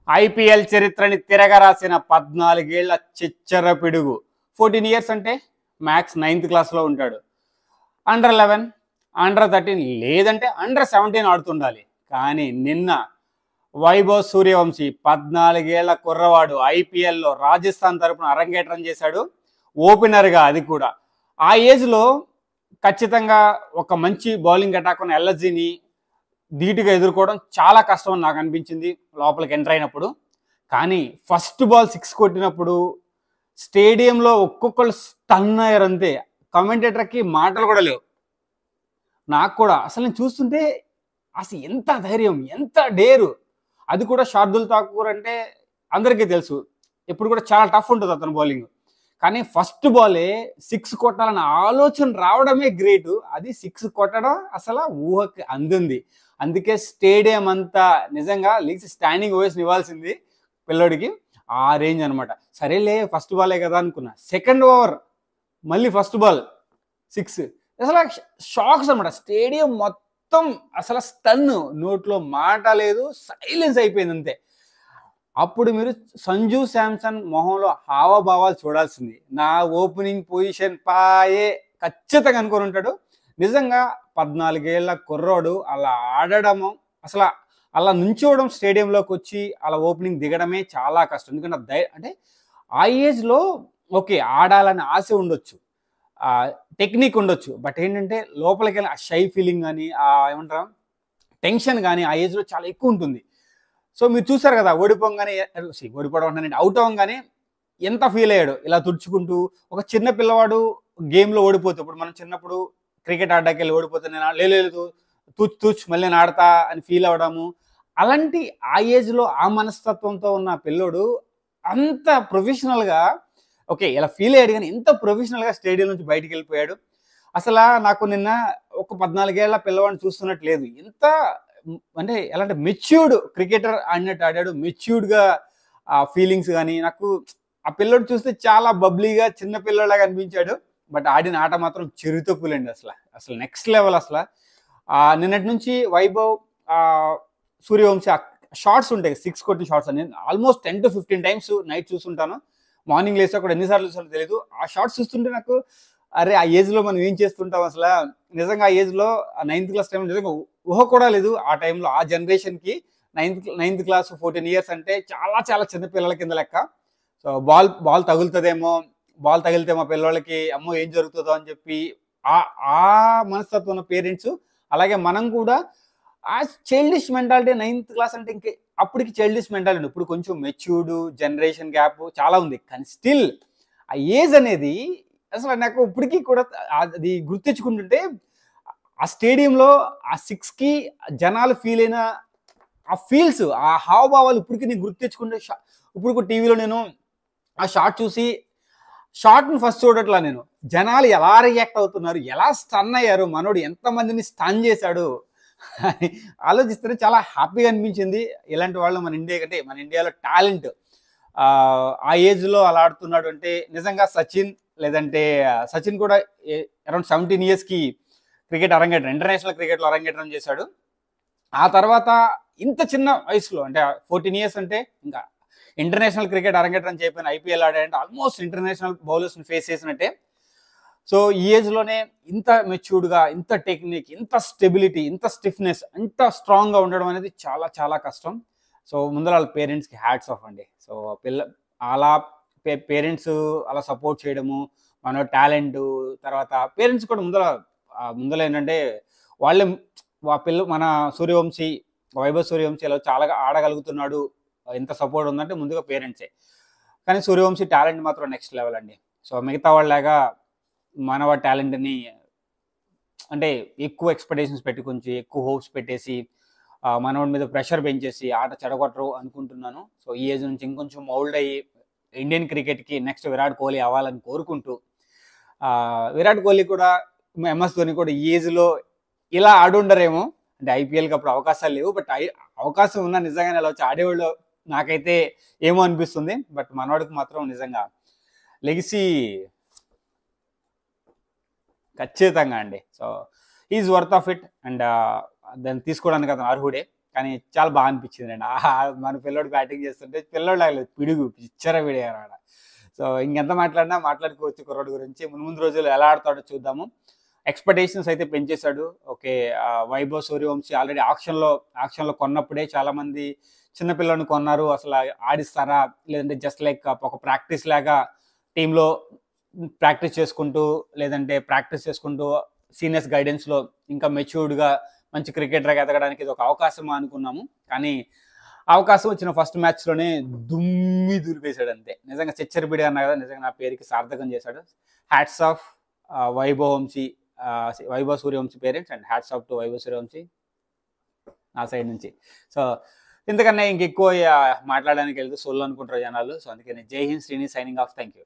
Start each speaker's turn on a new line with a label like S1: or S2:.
S1: IPL చరిత్రని తిరగరాసిన 14 ఏళ్ల చిచ్చర పిడుగు. 14 ఇయర్స్ అంటే మ్యాక్స్ 9th క్లాస్లో ఉంటాడు. అండర్ 11, అండర్ 13 లేదంటే అండర్ 17 ఆడుతుండాలి. కానీ నిన్న వైభవ్ సూర్యవంశీ 14 ఏళ్ల కుర్రవాడు ఐపీఎల్లో రాజస్థాన్ తరపున అరంగేట్రం చేశాడు. ఓపెనర్గా, అది కూడా ఆ ఏజ్లో ఖచ్చితంగా ఒక మంచి బౌలింగ్ అటాక్ ఉన్న ఎల్ఎస్జీని ధీటుగా ఎదుర్కోవడం చాలా కష్టం అని నాకు అనిపించింది లోపలికి ఎంటర్ అయినప్పుడు. కానీ ఫస్ట్ బాల్ 6 కొట్టినప్పుడు స్టేడియంలో ఒక్కొక్కరు స్టన్ అయ్యారు అంతే. కమెంటేటర్కి మాటలు కూడా లేవు. నాకు కూడా అసలు నేను చూస్తుంటే అసలు ఎంత ధైర్యం, ఎంత డేరు. అది కూడా షార్దుల్ ఠాకూర్ అంటే అందరికీ తెలుసు, ఎప్పుడు కూడా చాలా టఫ్ ఉంటుంది అతను బౌలింగ్. కానీ ఫస్ట్ బాలే 6 కొట్టాలన్న ఆలోచన రావడమే గ్రేటు. అది 6 కొట్టడం అసలు ఊహకి అందింది. అందుకే స్టేడియం అంతా నిజంగా లీగ్స్ స్టాండింగ్ ఓవేషన్ ఇవ్వాల్సింది పిల్లోడికి. ఆ రేంజ్ అనమాట. సరేలే ఫస్ట్ బాలే కదా అనుకున్నా. సెకండ్ ఓవర్ మళ్ళీ ఫస్ట్ బాల్ 6. అసలు షాక్స్ అనమాట. స్టేడియం మొత్తం అసలు స్టన్, నోట్లో మాట లేదు, సైలెన్స్ అయిపోయింది అంతే. అప్పుడు మీరు సంజు శాంసన్ మొహంలో హావభావాలు చూడాల్సింది. నా ఓపెనింగ్ పొజిషన్ పాయే ఖచ్చితంగా అనుకొని ఉంటాడు. నిజంగా 14 ఏళ్ల కుర్రోడు అలా ఆడడము, అసలు అలా నుంచోవడం, స్టేడియంలోకి వచ్చి అలా ఓపెనింగ్ దిగడమే చాలా కష్టం. ఎందుకంటే అంటే ఆ ఏజ్లో ఓకే ఆడాలని ఆశ ఉండొచ్చు, టెక్నిక్ ఉండొచ్చు, బట్ ఏంటంటే లోపలికి వెళ్ళి ఆ షై ఫీలింగ్ కానీ, ఏమంటారు టెన్షన్ కానీ ఆ ఏజ్లో చాలా ఎక్కువ ఉంటుంది. సో మీరు చూసారు కదా, ఓడిపోవడం అంటే అవుట్ అవ్వగానే ఎంత ఫీల్ అయ్యాడు, ఇలా తుడుచుకుంటూ. ఒక చిన్న పిల్లవాడు గేమ్లో ఓడిపోతే, ఇప్పుడు మనం చిన్నప్పుడు క్రికెట్ ఆడడానికి వెళ్ళి ఓడిపోతే నేను లేదు తూచ్ మళ్ళీ నేను ఆడతా అని ఫీల్ అవ్వడము, అలాంటి ఆ ఏజ్లో ఆ మనస్తత్వంతో ఉన్న పిల్లోడు అంత ప్రొఫెషనల్గా ఓకే ఇలా ఫీల్ అయ్యాడు. కానీ ఎంత ప్రొఫెషనల్గా స్టేడియం నుంచి బయటికి వెళ్ళిపోయాడు. అసలు నాకు నిన్న ఒక 14 ఏళ్ల పిల్లవాడిని చూస్తున్నట్టు లేదు. ఎంత అంటే ఎలా అంటే మెచ్యూర్డ్ క్రికెటర్ ఆడినట్టు ఆడాడు. మెచ్యూర్డ్గా ఆ ఫీలింగ్స్ కానీ, నాకు ఆ పిల్లోడు చూస్తే చాలా బబ్లీగా చిన్న పిల్లలాగా అనిపించాడు. బట్ ఆడిన ఆట మాత్రం చిరుతపులండి. అసలు నెక్స్ట్ లెవెల్. అసలు నిన్నటి నుంచి వైభవ్ సూర్యవంశీ షార్ట్స్ ఉంటాయి, 6 కొట్టిన షార్ట్స్ అని ఆల్మోస్ట్ 10 to 15 టైమ్స్ నైట్ చూస్తుంటాను. మార్నింగ్ లేసా కూడా ఎన్నిసార్లు చూసానో తెలియదు. ఆ షార్ట్స్ చూస్తుంటే నాకు అరే ఆ ఏజ్లో మనం ఏం చేస్తుంటాం అసలు. నిజంగా ఆ ఏజ్లో 9th క్లాస్ టైంలో నిజంగా ఊహ కూడా లేదు. ఆ టైంలో ఆ జనరేషన్కి 9th క్లాస్ 14 ఇయర్స్ అంటే చాలా చాలా చిన్న పిల్లల కింద లెక్క. సో బాల్ తగులుతుందేమో, బాల్ తగిలితే మా పిల్లలకి అమ్మో ఏం జరుగుతుందో అని చెప్పి ఆ మనస్తత్వం ఉన్న పేరెంట్స్, అలాగే మనం కూడా ఆ చైల్డిష్ మెంటాలిటీ. 9th క్లాస్ అంటే ఇంకే అప్పటికి చైల్డిష్ మెంటాలిటీ. ఇప్పుడు కొంచెం మెచ్యూర్డ్, జనరేషన్ గ్యాప్ చాలా ఉంది. కానీ స్టిల్ ఆ ఏజ్ అనేది అసలు నాకు ఇప్పటికీ కూడా అది గుర్తించుకుంటుంటే, ఆ స్టేడియంలో ఆ 6కి జనాలు ఫీల్ అయిన ఆ ఫీల్స్, ఆ హావభావాలు ఇప్పటికీ నేను గుర్తించుకుంటే, ఇప్పుడు టీవీలో నేను ఆ షార్ట్ చూసి షార్ట్ని ఫస్ట్ చూడట్లా నేను, జనాలు ఎలా రియాక్ట్ అవుతున్నారు, ఎలా స్టన్ అయ్యారు, మనోడు ఎంతమందిని స్టన్ చేశాడు అని ఆలోచిస్తే చాలా హ్యాపీగా అనిపించింది. ఇలాంటి వాళ్ళు మన ఇండియా కంటే, మన ఇండియాలో టాలెంట్ ఆ ఏజ్లో అలా ఆడుతున్నాడు అంటే నిజంగా సచిన్, లేదంటే సచిన్ కూడా అరౌండ్ 17 ఇయర్స్కి క్రికెట్ అరంగేట్రం, ఇంటర్నేషనల్ క్రికెట్లో అరంగేట్రం చేశాడు. ఆ తర్వాత ఇంత చిన్న వయసులో అంటే 14 ఇయర్స్ అంటే ఇంకా ఇంటర్నేషనల్ క్రికెట్ అరంగేట్రం చేయకపోయిన ఐపీఎల్ ఆడాడంటే ఆల్మోస్ట్ ఇంటర్నేషనల్ బౌలర్స్ని ఫేస్ చేసినట్టే. సో ఈ ఏజ్లోనే ఇంత మెచ్యూర్డ్గా, ఇంత టెక్నిక్, ఇంత స్టెబిలిటీ, ఇంత స్టిఫ్నెస్, ఇంత స్ట్రాంగ్గా ఉండడం అనేది చాలా చాలా కష్టం. సో ముందర వాళ్ళ పేరెంట్స్కి హ్యాట్స్ ఆఫ్ అండి. సో అలా పేరెంట్స్ అలా సపోర్ట్ చేయడము, మన టాలెంట్, తర్వాత పేరెంట్స్ కూడా ముందర ఏంటంటే వాళ్ళే మన సూర్యవంశీ, వైభవ్ సూర్యవంశీ ఇలా చాలా ఆడగలుగుతున్నాడు, ఎంత సపోర్ట్ ఉందంటే ముందుగా పేరెంట్సే. కానీ సూర్యవంశీ టాలెంట్ మాత్రం నెక్స్ట్ లెవెల్ అండి. సో మిగతా వాళ్ళలాగా మనవ టాలెంట్ని అంటే ఎక్కువ ఎక్స్పెక్టేషన్స్ పెట్టుకొని, ఎక్కువ హోప్స్ పెట్టేసి మనవాడి మీద ప్రెషర్ పెంచేసి ఆట చెడగొట్టరు అనుకుంటున్నాను. సో ఈ ఏజ్ నుంచి ఇంకొంచెం మౌల్డ్ అయ్యి ఇండియన్ క్రికెట్కి నెక్స్ట్ విరాట్ కోహ్లీ అవ్వాలని కోరుకుంటూ, విరాట్ కోహ్లీ కూడా MS ధోని కూడా ఈ ఏజ్లో ఇలా ఆడుండరేమో. అంటే ఐపీఎల్కి అప్పుడు అవకాశాలు లేవు, బట్ అవకాశం ఉన్నా నిజంగానే అలా వచ్చి ఆడేవాళ్ళు నాకైతే ఏమో అనిపిస్తుంది. బట్ మనవాడికి మాత్రం నిజంగా లెగసీ ఖచ్చితంగా అండి. So is worth of it. And దాన్ని తీసుకోవడానికి అతను అర్హుడే. కానీ చాలా బాగా అనిపించింది అండి. మన పిల్లోడు బ్యాటింగ్ చేస్తుంటే పిల్లోడు లాగలేదు, పిడుగు పిచ్చర పిడిగారు ఆడ. సో ఇంకెంత మాట్లాడినా మాట్లాడుకోవచ్చు కుర్రోడు గురించి. ముందు రోజుల్లో ఎలా ఆడతాడో చూద్దాము. ఎక్స్పెక్టేషన్స్ అయితే పెంచేశాడు. ఓకే, వైభవ్ సూర్యవంశీ ఆల్రెడీ ఆక్షన్లో కొన్నప్పుడే చాలామంది చిన్నపిల్లని కొన్నారు, అసలు ఆడిస్తారా, లేదంటే జస్ట్ లైక్ ఒక ప్రాక్టీస్ లాగా టీంలో ప్రాక్టీస్ చేసుకుంటూ సీనియర్స్ గైడెన్స్లో ఇంకా మెచ్యూర్డ్గా మంచి క్రికెటర్గా ఎదగడానికి ఇది ఒక అవకాశం అనుకున్నాము. కానీ అవకాశం వచ్చిన ఫస్ట్ మ్యాచ్లోనే దుమ్మి దులిపేశాడు అంతే. నిజంగా చిచ్చరపిడి అన్నా కదా, నిజంగా నా పేరుకి సార్థకం చేశాడు. Hats off Vaibhav Suryavanshi parents and hats off to Vaibhav Suryavanshi నా సైడ్ నుంచి. సో ఇంతకన్నా ఇంకెక్కువ మాట్లాడడానికి వెళ్తే సోల్ అనుకుంటారు జనాలు. సో అందుకని జై Hind Srini signing off. Thank you.